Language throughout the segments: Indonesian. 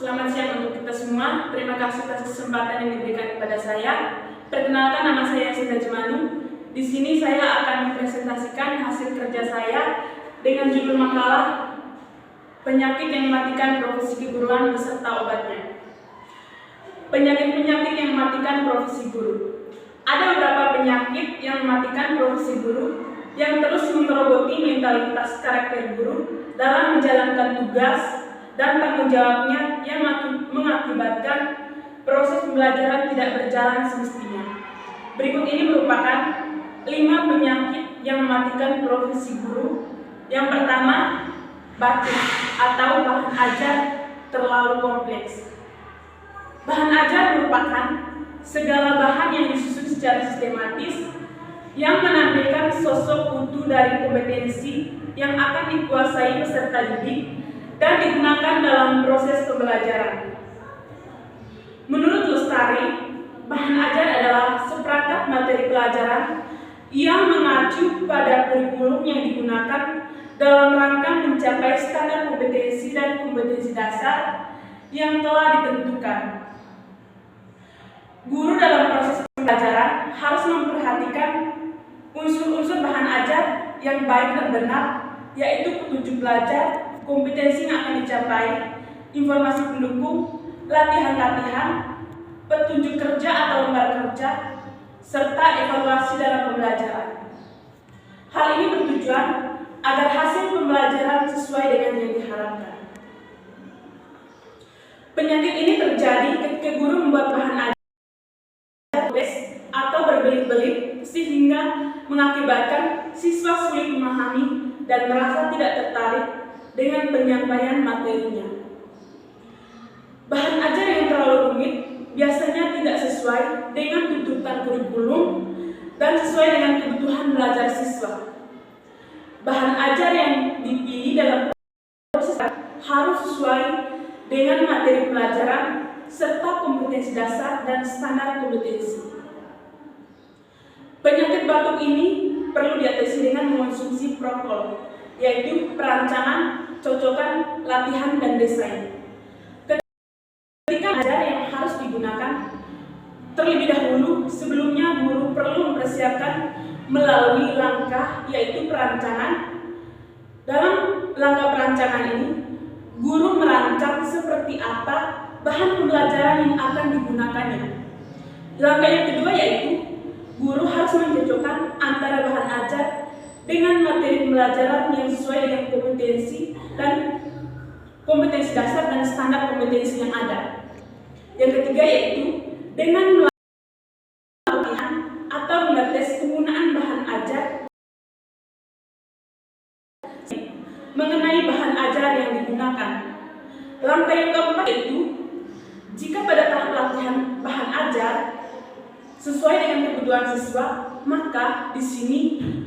Selamat siang untuk kita semua. Terima kasih atas kesempatan yang diberikan kepada saya. Perkenalkan, nama saya Sinta Jemanu. Di sini saya akan mempresentasikan hasil kerja saya dengan judul makalah Penyakit yang mematikan profesi keguruan beserta obatnya. Penyakit-penyakit yang mematikan profesi guru. Ada beberapa penyakit yang mematikan profesi guru yang terus menggerogoti mentalitas karakter guru dalam menjalankan tugas dan tanggung jawabnya yang mengakibatkan proses pembelajaran tidak berjalan semestinya. Berikut ini merupakan 5 penyakit yang mematikan profesi guru. Yang pertama, baku atau bahan ajar terlalu kompleks. Bahan ajar merupakan segala bahan yang disusun secara sistematis yang menampilkan sosok utuh dari kompetensi yang akan dikuasai peserta didik dan digunakan dalam proses pembelajaran. Menurut Lestari, bahan ajar adalah seperangkat materi pelajaran yang mengacu pada kurikulum yang digunakan dalam rangka mencapai standar kompetensi dan kompetensi dasar yang telah ditentukan. Guru dalam proses pembelajaran harus memperhatikan unsur-unsur bahan ajar yang baik dan benar, yaitu petunjuk belajar, kompetensi yang akan dicapai, informasi pendukung, latihan-latihan, petunjuk kerja atau lembar kerja, serta evaluasi dalam pembelajaran. Hal ini bertujuan agar hasil pembelajaran sesuai dengan yang diharapkan. Penyakit ini terjadi ketika guru membuat bahan ajar atau berbelit-belit sehingga mengakibatkan siswa sulit memahami dan merasa tidak tertarik dengan penyampaian materinya. Bahan ajar yang terlalu rumit biasanya tidak sesuai dengan tuntutan kurikulum dan sesuai dengan kebutuhan belajar siswa. Bahan ajar yang dipilih dalam proses harus sesuai dengan materi pelajaran serta kompetensi dasar dan standar kompetensi. Penyakit batuk ini perlu diatasi dengan mengonsumsi protokol, yaitu perancangan, cocokan, latihan, dan desain. Ketika ajar yang harus digunakan, terlebih dahulu sebelumnya guru perlu mempersiapkan melalui langkah, yaitu perancangan. Dalam langkah perancangan ini, guru merancang seperti apa bahan pembelajaran yang akan digunakannya. Langkah yang kedua yaitu guru harus mencocokkan antara bahan ajar dengan materi pembelajaran yang sesuai dengan kompetensi dan kompetensi dasar dan standar kompetensi yang ada. Yang ketiga yaitu dengan latihan atau mengetes penggunaan bahan ajar mengenai bahan ajar yang digunakan. Langkah yang keempat yaitu jika pada tahap latihan bahan ajar sesuai dengan kebutuhan siswa, maka di sini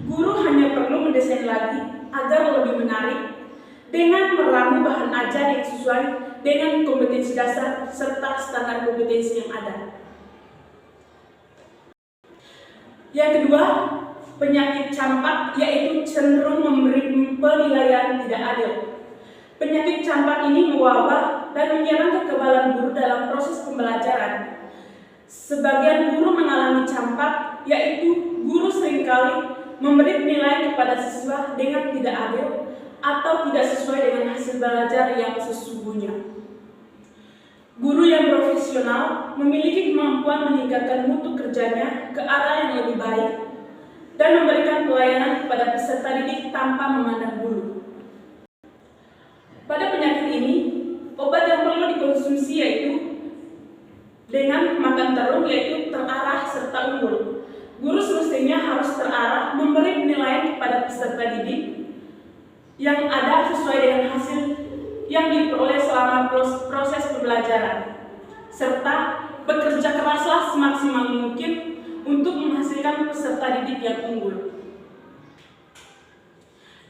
guru hanya perlu mendesain lagi agar lebih menarik dengan meramu bahan ajar yang sesuai dengan kompetensi dasar serta standar kompetensi yang ada. Yang kedua, penyakit campak yaitu cenderung memberi penilaian tidak adil. Penyakit campak ini mewabah dan menyerang kekebalan guru dalam proses pembelajaran. Sebagian guru mengalami campak, yaitu guru seringkali memberi penilaian kepada siswa dengan tidak adil atau tidak sesuai dengan hasil belajar yang sesungguhnya. Guru yang profesional memiliki kemampuan meningkatkan mutu kerjanya ke arah yang lebih baik dan memberikan pelayanan kepada peserta didik tanpa memandang bulu. Pada penyakit ini, obat yang perlu dikonsumsi yaitu dengan makan terung, yaitu terarah serta unggul. Guru semestinya harus terarah memberi penilaian kepada peserta didik yang ada sesuai dengan hasil yang diperoleh selama proses pembelajaran, serta bekerja keraslah semaksimal mungkin untuk menghasilkan peserta didik yang unggul.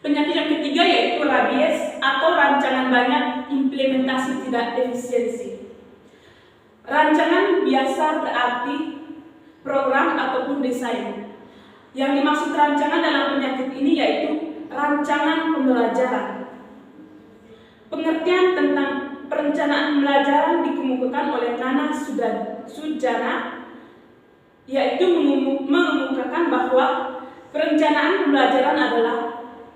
Penyakit yang ketiga yaitu rabies atau rancangan banyak implementasi tidak efisiensi. Rancangan biasa berarti program ataupun desain. Yang dimaksud rancangan dalam penyakit ini yaitu rancangan pembelajaran. Pengertian tentang perencanaan pembelajaran dikemukakan oleh Nana Sujana, yaitu mengemukakan bahwa perencanaan pembelajaran adalah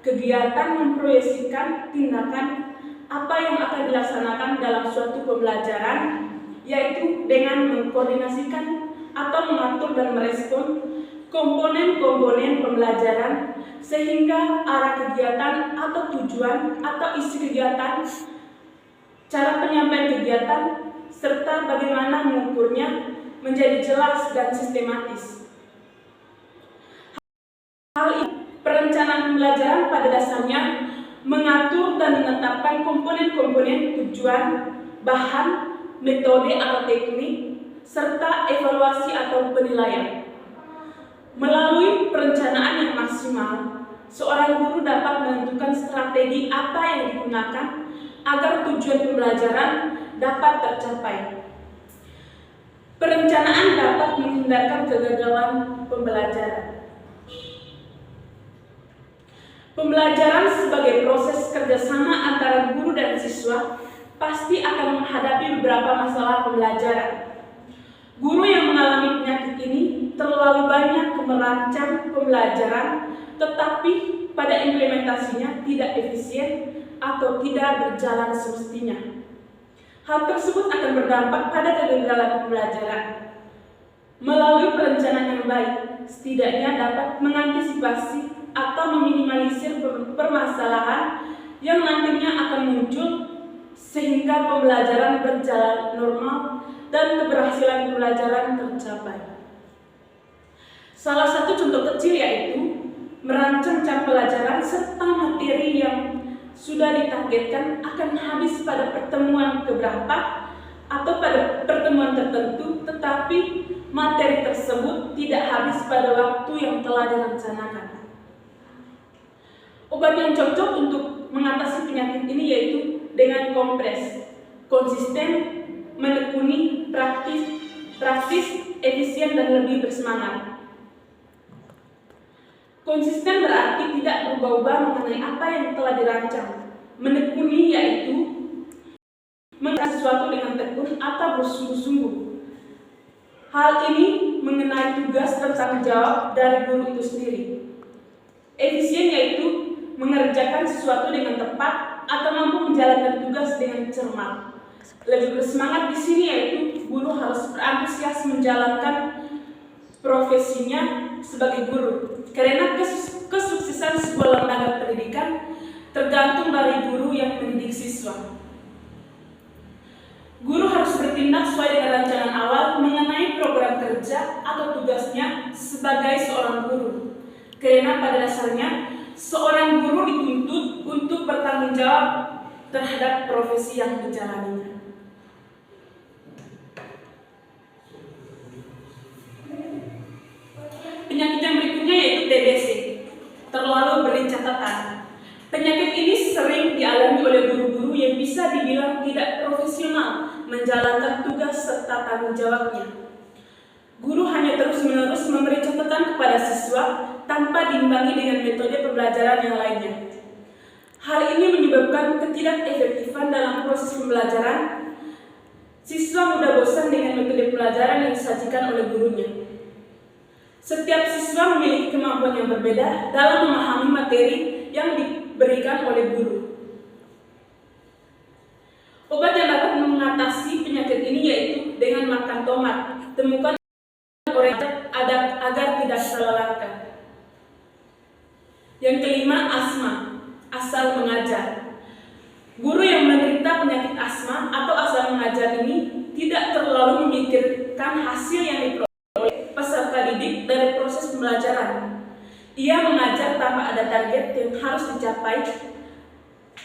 kegiatan memproyeksikan tindakan apa yang akan dilaksanakan dalam suatu pembelajaran, yaitu dengan mengkoordinasikan atau mengatur dan merespon komponen-komponen pembelajaran sehingga arah kegiatan atau tujuan atau isi kegiatan, cara penyampaian kegiatan, serta bagaimana mengukurnya menjadi jelas dan sistematis. Hal ini, perencanaan pembelajaran pada dasarnya mengatur dan menetapkan komponen-komponen tujuan, bahan, metode atau teknik, serta evaluasi atau penilaian. Melalui perencanaan yang maksimal, seorang guru dapat menentukan strategi apa yang digunakan agar tujuan pembelajaran dapat tercapai. Perencanaan dapat menghindarkan kegagalan pembelajaran. Pembelajaran sebagai proses kerjasama antara guru dan siswa pasti akan menghadapi beberapa masalah pembelajaran. Guru yang mengalami penyakit ini terlalu banyak merancang pembelajaran, tetapi pada implementasinya tidak efisien atau tidak berjalan semestinya. Hal tersebut akan berdampak pada kegagalan pembelajaran. Melalui perencanaan yang baik, setidaknya dapat mengantisipasi atau meminimalisir permasalahan yang nantinya akan muncul sehingga pembelajaran berjalan normal dan keberhasilan pembelajaran tercapai. Salah satu contoh kecil yaitu merancang jam pelajaran serta materi yang sudah ditargetkan akan habis pada pertemuan keberapa atau pada pertemuan tertentu, tetapi materi tersebut tidak habis pada waktu yang telah direncanakan. Obat yang cocok untuk mengatasi penyakit ini yaitu dengan kompres, konsisten, menekuni, praktis, efisien, dan lebih bersemangat. Konsisten berarti tidak berubah-ubah mengenai apa yang telah dirancang. Menekuni yaitu melakukan sesuatu dengan tekun atau bersungguh-sungguh. Hal ini mengenai tugas dan tanggung jawab dari guru itu sendiri. Efisien yaitu mengerjakan sesuatu dengan tepat atau mampu menjalankan tugas dengan cermat. Lebih bersemangat di sini yaitu guru harus berantusias menjalankan profesinya sebagai guru, karena kesuksesan sebuah lembaga pendidikan tergantung dari guru yang mendidik siswa. Guru harus bertindak sesuai dengan rancangan awal mengenai program kerja atau tugasnya sebagai seorang guru, karena pada dasarnya seorang guru dituntut untuk bertanggung jawab terhadap profesi yang dijalaninya. Penyakit yang berikutnya yaitu TBC, terlalu beri catatan. Penyakit ini sering dialami oleh guru-guru yang bisa dibilang tidak profesional menjalankan tugas serta tanggung jawabnya. Guru hanya terus-menerus memberi catatan kepada siswa tanpa diimbangi dengan metode pembelajaran yang lainnya. Hal ini menyebabkan ketidakefektifan dalam proses pembelajaran. Siswa mudah bosan dengan metode pembelajaran yang disajikan oleh gurunya. Setiap siswa memiliki kemampuan yang berbeda dalam memahami materi yang diberikan oleh guru. Obat yang dapat mengatasi penyakit ini yaitu dengan makan tomat. Temukan orange agar tidak salah langkah. Yang kelima, asma, asal mengajar. Guru yang menderita penyakit asma atau asal mengajar ini tidak terlalu memikirkan hasil yang diperoleh peserta didik dari proses pembelajaran. Ia mengajar tanpa ada target yang harus dicapai,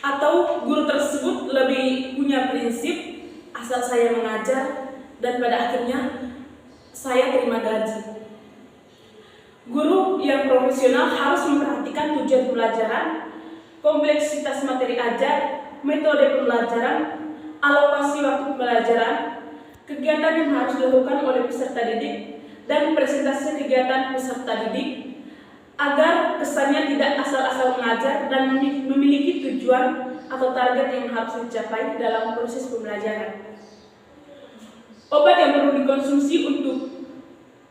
atau guru tersebut lebih punya prinsip asal saya mengajar dan pada akhirnya saya terima gaji. Guru yang profesional harus memperhatikan tujuan pembelajaran, kompleksitas materi ajar, metode pembelajaran, alokasi waktu pembelajaran, kegiatan yang harus dilakukan oleh peserta didik, dan presentasi kegiatan peserta didik agar kesannya tidak asal-asal mengajar dan memiliki tujuan atau target yang harus dicapai dalam proses pembelajaran. Obat yang perlu dikonsumsi untuk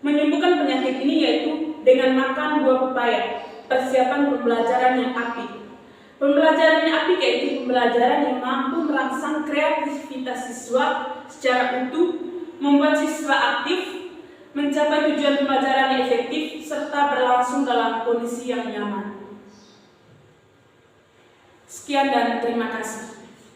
menyembuhkan penyakit ini yaitu dengan makan buah pepaya, persiapan pembelajaran yang apik. Pembelajaran yang apik yaitu pembelajaran yang mampu merangsang kreativitas siswa secara utuh, membuat siswa aktif, mencapai tujuan pembelajaran yang efektif, serta berlangsung dalam kondisi yang nyaman. Sekian dan terima kasih.